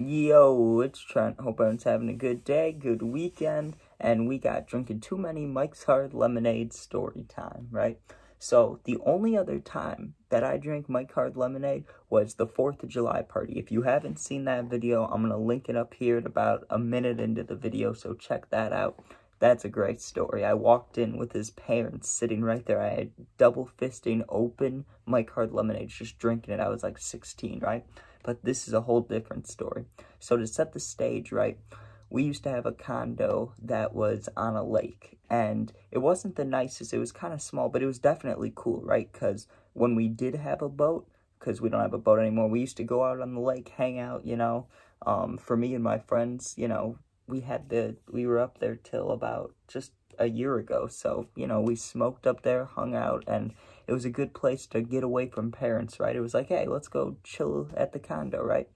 Yo, it's Trent. Hope everyone's having a good day, good weekend, and we got drinking too many Mike's Hard Lemonade story time, right? So the only other time that I drank Mike's Hard Lemonade was the 4th of July party. If you haven't seen that video, I'm gonna link it up here at about a minute into the video, so check that out. That's a great story. I walked in with his parents sitting right there. I had double fisting open Mike's Hard Lemonade, just drinking it. I was like 16, right? But this is a whole different story. So to set the stage, right, we used to have a condo that was on a lake, and it wasn't the nicest. It was kind of small, but it was definitely cool, right? Because when we did have a boat, because we don't have a boat anymore, we used to go out on the lake, hang out, you know. For me and my friends, you know, we were up there till about just a year ago. So, you know, we smoked up there, hung out, and it was a good place to get away from parents, right? It was like, hey, let's go chill at the condo, right?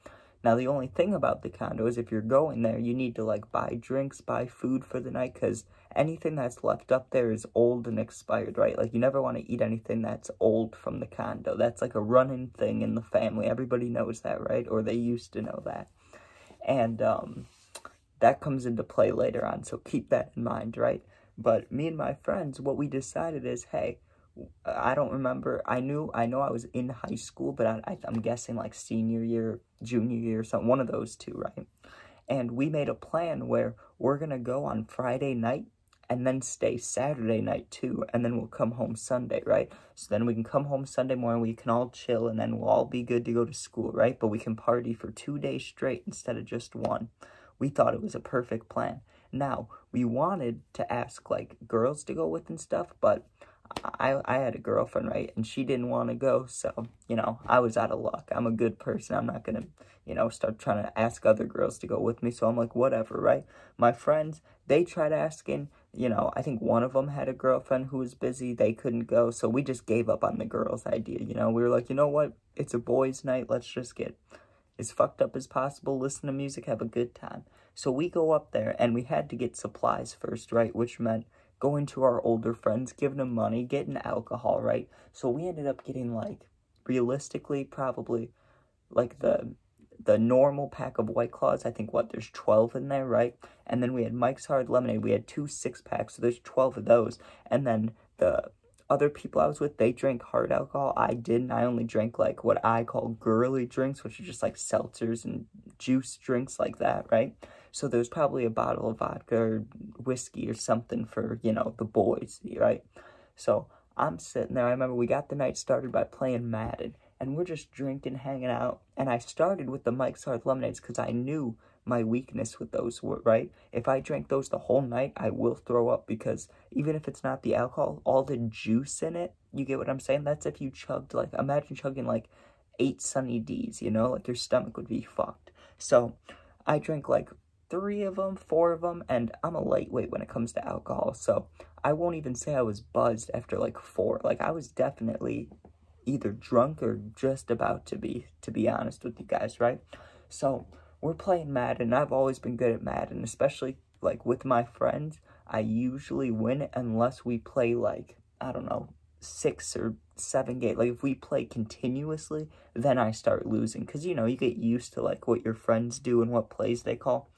Now, the only thing about the condo is if you're going there, you need to, like, buy drinks, buy food for the night, because anything that's left up there is old and expired, right? Like, you never want to eat anything that's old from the condo. That's, like, a running thing in the family. Everybody knows that, right? Or they used to know that. And, that comes into play later on, so keep that in mind, right? But me and my friends, what we decided is, hey, I don't remember. I know I was in high school, but I'm guessing like senior year, junior year, something, one of those two, right? And we made a plan where we're going to go on Friday night and then stay Saturday night too, and then we'll come home Sunday, right? So then we can come home Sunday morning, we can all chill, and then we'll all be good to go to school, right? But we can party for 2 days straight instead of just one. We thought it was a perfect plan. Now, we wanted to ask, like, girls to go with and stuff, but I had a girlfriend, right, and she didn't want to go, so, you know, I was out of luck. I'm a good person. I'm not going to, you know, start trying to ask other girls to go with me, so I'm like, whatever, right? My friends, they tried asking, you know, I think one of them had a girlfriend who was busy. They couldn't go, so we just gave up on the girls' idea, you know? We were like, you know what? It's a boys' night. Let's just get as fucked up as possible, listen to music, have a good time. So we go up there, and we had to get supplies first, right? Which meant going to our older friends, giving them money, getting alcohol, right? So we ended up getting, like, realistically, probably, like, the normal pack of White Claws. I think, what, there's 12 in there, right? And then we had Mike's Hard Lemonade. We had 2 6-packs, so there's 12 of those. And then the other people I was with, they drank hard alcohol. I didn't. I only drank, like, what I call girly drinks, which are just, like, seltzers and juice drinks like that, right? So there's probably a bottle of vodka or whiskey or something for, you know, the boys, right? So I'm sitting there. I remember we got the night started by playing Madden, and we're just drinking, hanging out. And I started with the Mike's Hard Lemonades because I knew my weakness with those, right? If I drank those the whole night, I will throw up, because even if it's not the alcohol, all the juice in it, you get what I'm saying? That's if you chugged, like, imagine chugging, like, 8 Sunny D's, you know? Like, your stomach would be fucked. So I drank, like, 3 of them, 4 of them, and I'm a lightweight when it comes to alcohol, so I won't even say I was buzzed after, like, 4. Like, I was definitely either drunk or just about to be honest with you guys, right? So we're playing Madden. I've always been good at Madden, especially, like, with my friends. I usually win unless we play, like, I don't know, 6 or 7 games. Like, if we play continuously, then I start losing, because, you know, you get used to, like, what your friends do and what plays they call.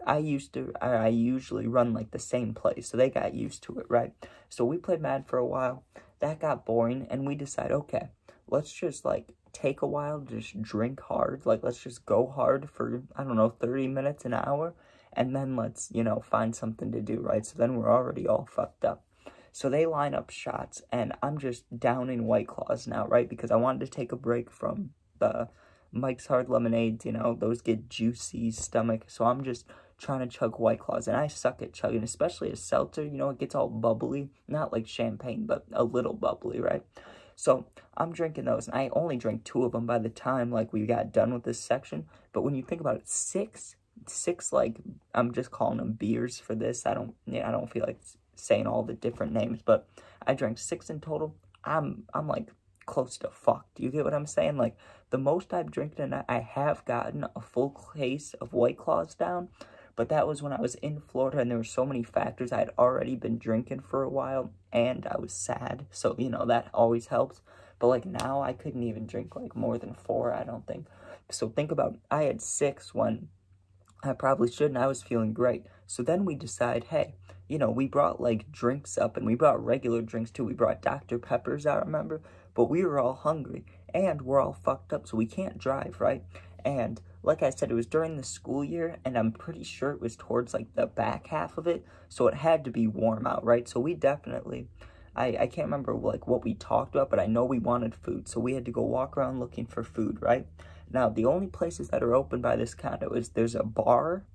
I usually run, like, the same play, so they got used to it, right? So we played Madden for a while. That got boring, and we decided, okay, let's just, like, take a while to just drink hard. Like, let's just go hard for, I don't know, 30 minutes, an hour, and then let's, you know, find something to do, right? So then we're already all fucked up. So they line up shots, and I'm just downing White Claws now, right? Because I wanted to take a break from the Mike's Hard Lemonades, you know, those get juicy stomach. So I'm just trying to chug White Claws, and I suck at chugging, especially a seltzer. You know, it gets all bubbly, not like champagne, but a little bubbly, right? So I'm drinking those, and I only drank 2 of them by the time, like, we got done with this section. But when you think about it, six, like, I'm just calling them beers for this. I don't feel like saying all the different names, but I drank 6 in total. I'm like close to fucked. Do you get what I'm saying? Like, the most I've drank in a night, I have gotten a full case of White Claws down, but that was when I was in Florida, and there were so many factors. I had already been drinking for a while, and I was sad, so, you know, that always helps. But, like, now I couldn't even drink, like, more than 4, I don't think. So think about, I had 6 when I probably shouldn't. I was feeling great. So then we decide, hey, you know, we brought like drinks up, and we brought regular drinks too. We brought Dr. Peppers, I remember, but we were all hungry and we're all fucked up, so we can't drive, right? And like I said, it was during the school year, and I'm pretty sure it was towards like the back half of it, so it had to be warm out, right? So we definitely, I can't remember like what we talked about, but I know we wanted food, so we had to go walk around looking for food, right? Now, the only places that are open by this condo is there's a bar,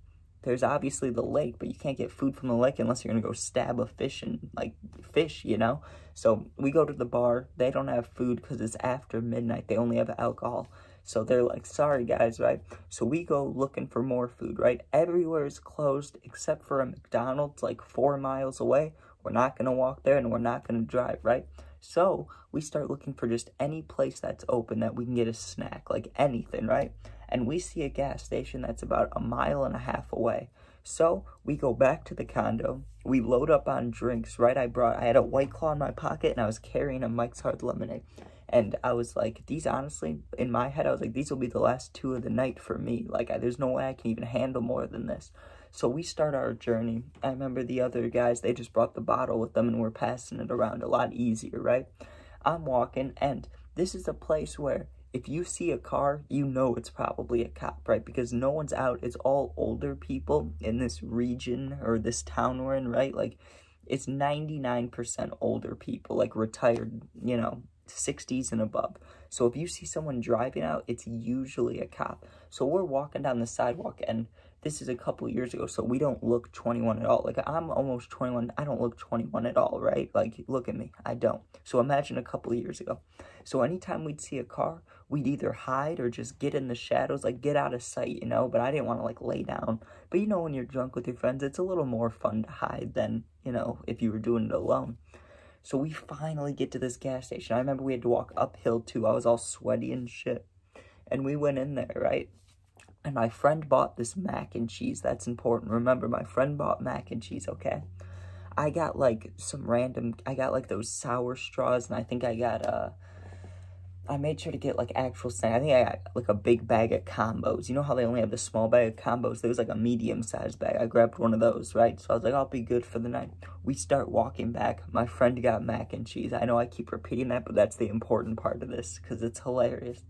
there's obviously the lake, but you can't get food from the lake unless you're going to go stab a fish and, like, fish, you know? So we go to the bar. They don't have food because it's after midnight. They only have alcohol. So they're like, sorry, guys, right? So we go looking for more food, right? Everywhere is closed except for a McDonald's like 4 miles away. We're not going to walk there, and we're not going to drive, right? So we start looking for just any place that's open that we can get a snack, like anything, right? And we see a gas station that's about 1.5 miles away. So we go back to the condo, we load up on drinks, right? I had a White Claw in my pocket, and I was carrying a Mike's Hard Lemonade. And I was like, these, honestly, in my head, I was like, these will be the last 2 of the night for me. Like, there's no way I can even handle more than this. So we start our journey. I remember the other guys, they just brought the bottle with them, and we're passing it around a lot easier, right? I'm walking, and this is a place where if you see a car, you know it's probably a cop, right? Because no one's out. It's all older people in this region or this town we're in, right? Like, it's 99% older people, like retired, you know, 60s and above. So if you see someone driving out, it's usually a cop. So we're walking down the sidewalk, and this is a couple years ago, so we don't look 21 at all. Like, I'm almost 21. I don't look 21 at all, right? Like, look at me. I don't. So imagine a couple years ago. So anytime we'd see a car, we'd either hide or just get in the shadows, like get out of sight, you know? But I didn't want to, like, lay down. But you know, when you're drunk with your friends, it's a little more fun to hide than, you know, if you were doing it alone. So we finally get to this gas station. I remember we had to walk uphill too. I was all sweaty and shit. And we went in there, right? And my friend bought this mac and cheese. That's important. Remember, my friend bought mac and cheese, okay? I got like I got like those sour straws, and I think I got, I made sure to get like actual snack. I think I got like a big bag of combos. You know how they only have the small bag of combos? There was like a medium-sized bag. I grabbed one of those, right? So I was like, I'll be good for the night. We start walking back. My friend got mac and cheese. I know I keep repeating that, but that's the important part of this because it's hilarious.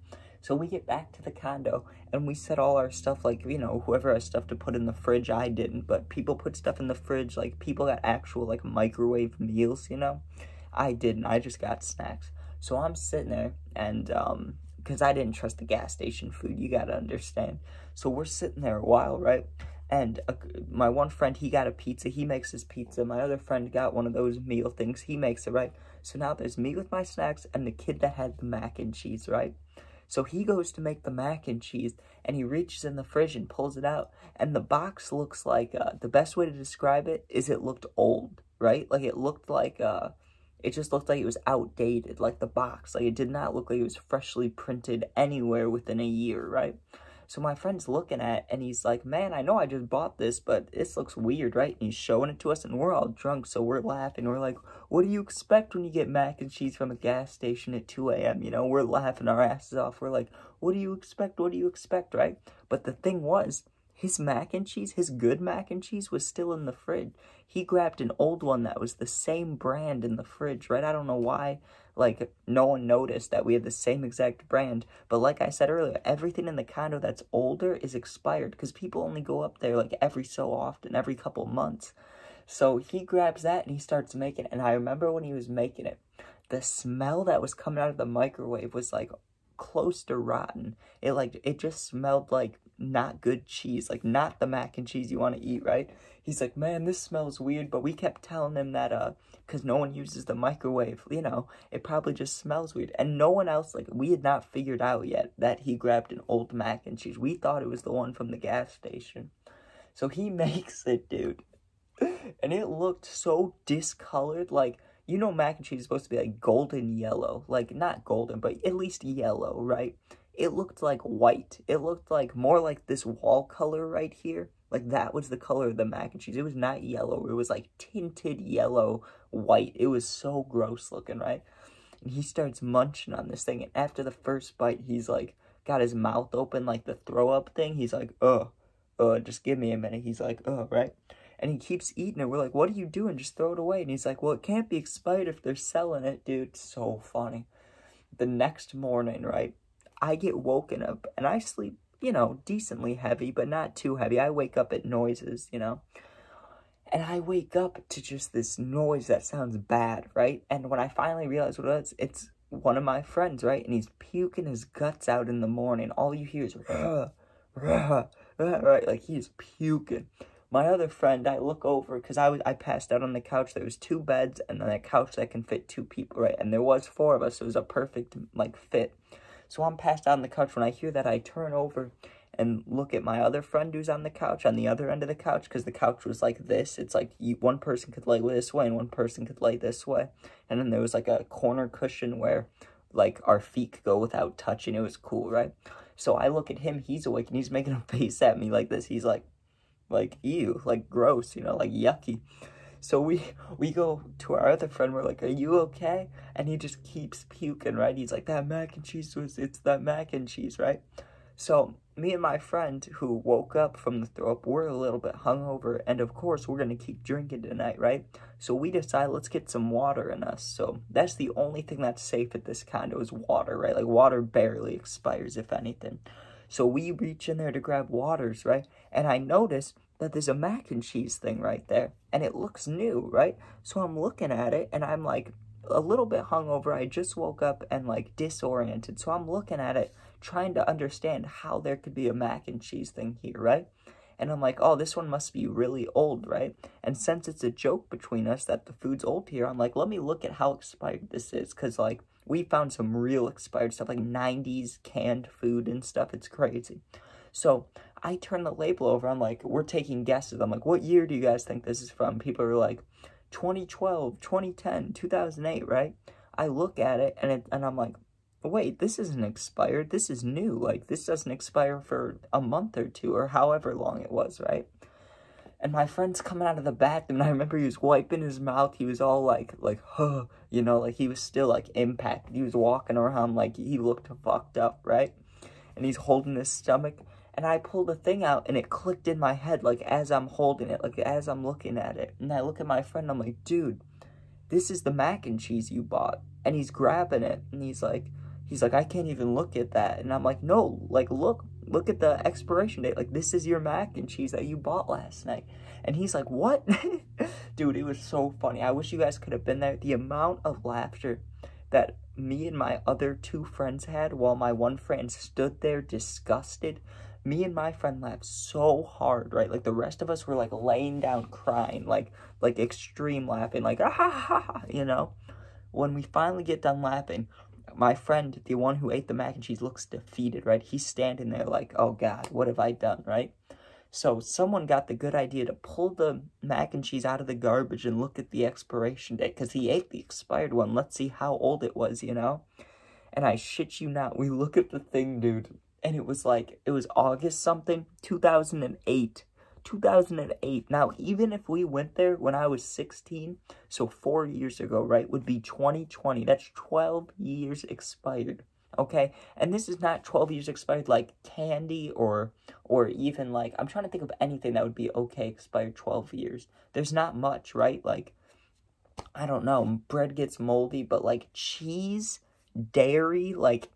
So we get back to the condo, and we set all our stuff, like, you know, whoever has stuff to put in the fridge, I didn't, but people put stuff in the fridge, like, people got actual, like, microwave meals, you know? I didn't. I just got snacks. So I'm sitting there, and, because I didn't trust the gas station food, you gotta understand. So we're sitting there a while, right? And my one friend, he got a pizza. He makes his pizza. My other friend got one of those meal things. He makes it, right? So now there's me with my snacks and the kid that had the mac and cheese, right? So he goes to make the mac and cheese, and he reaches in the fridge and pulls it out. And the box looks like, the best way to describe it is it looked old, right? Like, it looked like, it just looked like it was outdated, like the box. Like, it did not look like it was freshly printed anywhere within a year, right? So my friend's looking at it, and he's like, man, I know I just bought this, but this looks weird, right? And he's showing it to us, and we're all drunk, so we're laughing. We're like, what do you expect when you get mac and cheese from a gas station at 2 a.m.? You know, we're laughing our asses off. We're like, what do you expect? What do you expect, right? But the thing was, his mac and cheese, his good mac and cheese, was still in the fridge. He grabbed an old one that was the same brand in the fridge, right? I don't know why, like, no one noticed that we had the same exact brand. But like I said earlier, everything in the condo that's older is expired because people only go up there, like, every so often, every couple months. So he grabs that and he starts making it. And I remember when he was making it, the smell that was coming out of the microwave was, like, close to rotten. It just smelled like not good cheese, like not the mac and cheese you want to eat, right? He's like, man, this smells weird, but we kept telling him that, because no one uses the microwave, you know, it probably just smells weird. And no one else, like, we had not figured out yet that he grabbed an old mac and cheese. We thought it was the one from the gas station. So he makes it, dude. And it looked so discolored, like, you know, mac and cheese is supposed to be like golden yellow, like not golden, but at least yellow, right? It looked like white. It looked like more like this wall color right here. Like, that was the color of the mac and cheese. It was not yellow. It was like tinted yellow white. It was so gross looking, right? And he starts munching on this thing. And after the first bite, he's like, got his mouth open like the throw up thing. He's like, just give me a minute. He's like, right? And he keeps eating it. We're like, what are you doing? Just throw it away. And he's like, well, it can't be expired if they're selling it, dude. So funny. The next morning, right, I get woken up and I sleep, you know, decently heavy, but not too heavy. I wake up at noises, you know. And I wake up to just this noise that sounds bad, right? And when I finally realize what it was, it's one of my friends, right? And he's puking his guts out in the morning. All you hear is, right? Like, he's puking. My other friend, I look over, because I passed out on the couch. There was 2 beds, and then a couch that can fit 2 people, right? And there was 4 of us, so it was a perfect, like, fit. So I'm passed out on the couch. When I hear that, I turn over and look at my other friend who's on the couch, on the other end of the couch, because the couch was like this. It's like one person could lay this way and one person could lay this way. And then there was like a corner cushion where like our feet could go without touching. It was cool, right? So I look at him, he's awake, and he's making a face at me like this. He's like ew, like gross, you know, like yucky. So we go to our other friend, we're like, are you okay? And he just keeps puking, right? He's like, it's that mac and cheese, right? So me and my friend who woke up from the throw up, we're a little bit hungover, and of course we're gonna keep drinking tonight, right? So we decide, let's get some water in us. So that's the only thing that's safe at this condo is water, right? Like water barely expires, if anything. So we reach in there to grab waters, right? And I notice that there's a mac and cheese thing right there, and it looks new, right? So I'm looking at it, and I'm like a little bit hungover. I just woke up and like disoriented, so I'm looking at it, trying to understand how there could be a mac and cheese thing here, right? And I'm like, oh, this one must be really old, right? And since it's a joke between us that the food's old here, I'm like, let me look at how expired this is, because like we found some real expired stuff, like 90s canned food and stuff. It's crazy. So I turn the label over. I'm like, we're taking guesses. I'm like, what year do you guys think this is from? People are like, 2012, 2010, 2008, right? I look at it, and I'm like, wait, this isn't expired. This is new. Like, this doesn't expire for a month or 2 or however long it was, right? And my friend's coming out of the bathroom, and I remember he was wiping his mouth. He was all like, huh, you know, like he was still like impacted. He was walking around like he looked fucked up, right? And he's holding his stomach. And I pulled the thing out, and it clicked in my head, like, as I'm holding it, like, as I'm looking at it. And I look at my friend, I'm like, dude, this is the mac and cheese you bought. And he's grabbing it, and he's like, I can't even look at that. And I'm like, no, like, look at the expiration date. Like, this is your mac and cheese that you bought last night. And he's like, what? Dude, it was so funny. I wish you guys could have been there. The amount of laughter that me and my other 2 friends had while my one friend stood there disgusted. Me and my friend laughed so hard, right? Like, the rest of us were, like, laying down crying, like extreme laughing, like, ah, ha, ha, ha, you know? When we finally get done laughing, my friend, the one who ate the mac and cheese, looks defeated, right? He's standing there like, oh, God, what have I done, right? So someone got the good idea to pull the mac and cheese out of the garbage and look at the expiration date, because he ate the expired one. Let's see how old it was, you know? And I shit you not, we look at the thing, dude. And it was August something, 2008. 2008. Now, even if we went there when I was 16, so 4 years ago, right, would be 2020. That's 12 years expired, okay? And this is not 12 years expired like candy or even like, I'm trying to think of anything that would be okay expired 12 years. There's not much, right? Like, I don't know, bread gets moldy, but like cheese, dairy, like,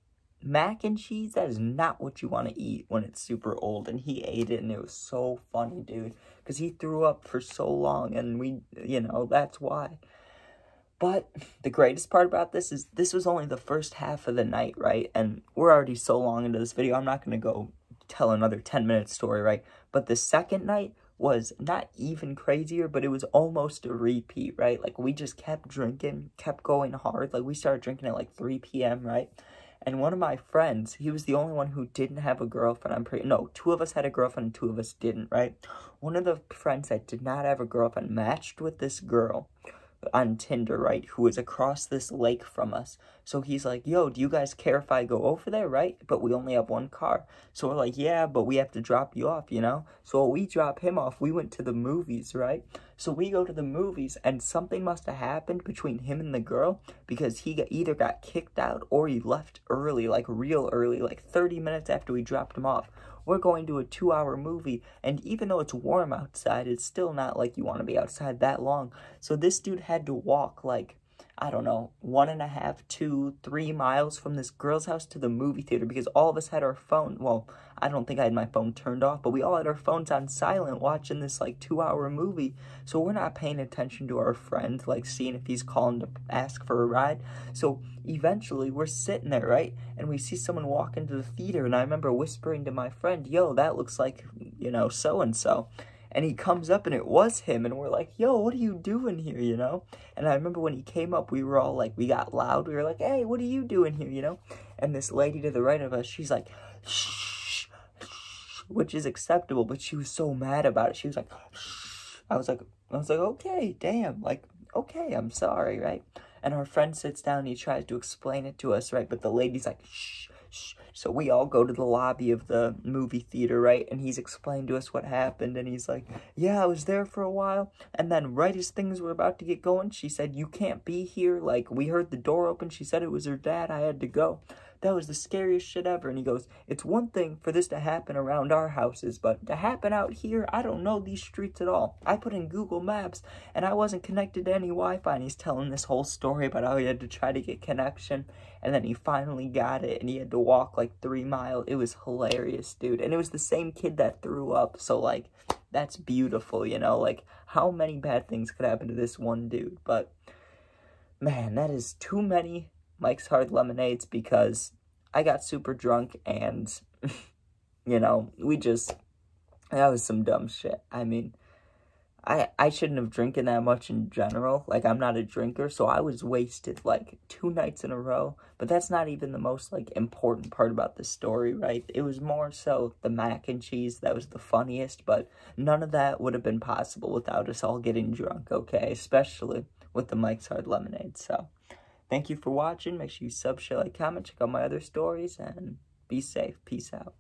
mac and cheese, that is not what you want to eat when it's super old. And he ate it, and it was so funny, dude, because he threw up for so long, and we, you know, that's why. But the greatest part about this is this was only the first half of the night, right? And we're already so long into this video, I'm not going to go tell another 10-minute story, right? But the second night was not even crazier, but it was almost a repeat, right? Like, we just kept drinking, kept going hard. Like, we started drinking at like 3 p.m., right? And one of my friends, he was the only one who didn't have a girlfriend. No, 2 of us had a girlfriend and 2 of us didn't, right? One of the friends that did not have a girlfriend matched with this girl on Tinder, right, who is across this lake from us. So he's like, yo, do you guys care if I go over there, right? But we only have one car. So we're like, yeah, but we have to drop you off, you know? So we drop him off. We went to the movies, right? So we go to the movies, and something must have happened between him and the girl, because he either got kicked out or he left early, like real early, like 30 minutes after we dropped him off. We're going to a 2-hour movie, and even though it's warm outside, it's still not like you want to be outside that long. So this dude had to walk like, I don't know, 1.5 to 3 miles from this girl's house to the movie theater, because all of us had our phone. Well, I don't think I had my phone turned off, but we all had our phones on silent watching this like 2-hour movie. So we're not paying attention to our friend, like seeing if he's calling to ask for a ride. So eventually we're sitting there, right? And we see someone walk into the theater, and I remember whispering to my friend, yo, that looks like, you know, so-and-so. And he comes up, and it was him, and we're like, yo, what are you doing here, you know? And I remember when he came up, we were all like, we got loud. We were like, hey, what are you doing here, you know? And this lady to the right of us, she's like, shh, which is acceptable, but she was so mad about it. She was like, shh. I was like, okay, damn, like, okay, I'm sorry, right? And our friend sits down, and he tries to explain it to us, right? But the lady's like, shh, shh. So we all go to the lobby of the movie theater, right? And he's explained to us what happened, and he's like, yeah, I was there for a while, and then right as things were about to get going, she said, you can't be here. Like, we heard the door open. She said it was her dad. I had to go. That was the scariest shit ever. And he goes, it's one thing for this to happen around our houses, but to happen out here, I don't know these streets at all. I put in Google Maps, and I wasn't connected to any Wi-Fi. And he's telling this whole story about how he had to try to get connection, and then he finally got it, and he had to walk like 3 miles. It was hilarious, dude. And it was the same kid that threw up. So, like, that's beautiful, you know? Like, how many bad things could happen to this one dude? But, man, that is too many Mike's Hard Lemonades, because I got super drunk, and, you know, that was some dumb shit. I mean, I shouldn't have drinking that much in general. Like, I'm not a drinker, so I was wasted, like, 2 nights in a row. But that's not even the most, like, important part about the story, right? It was more so the mac and cheese that was the funniest, but none of that would have been possible without us all getting drunk, okay? Especially with the Mike's Hard Lemonade, so thank you for watching. Make sure you sub, share, like, comment, check out my other stories, and be safe. Peace out.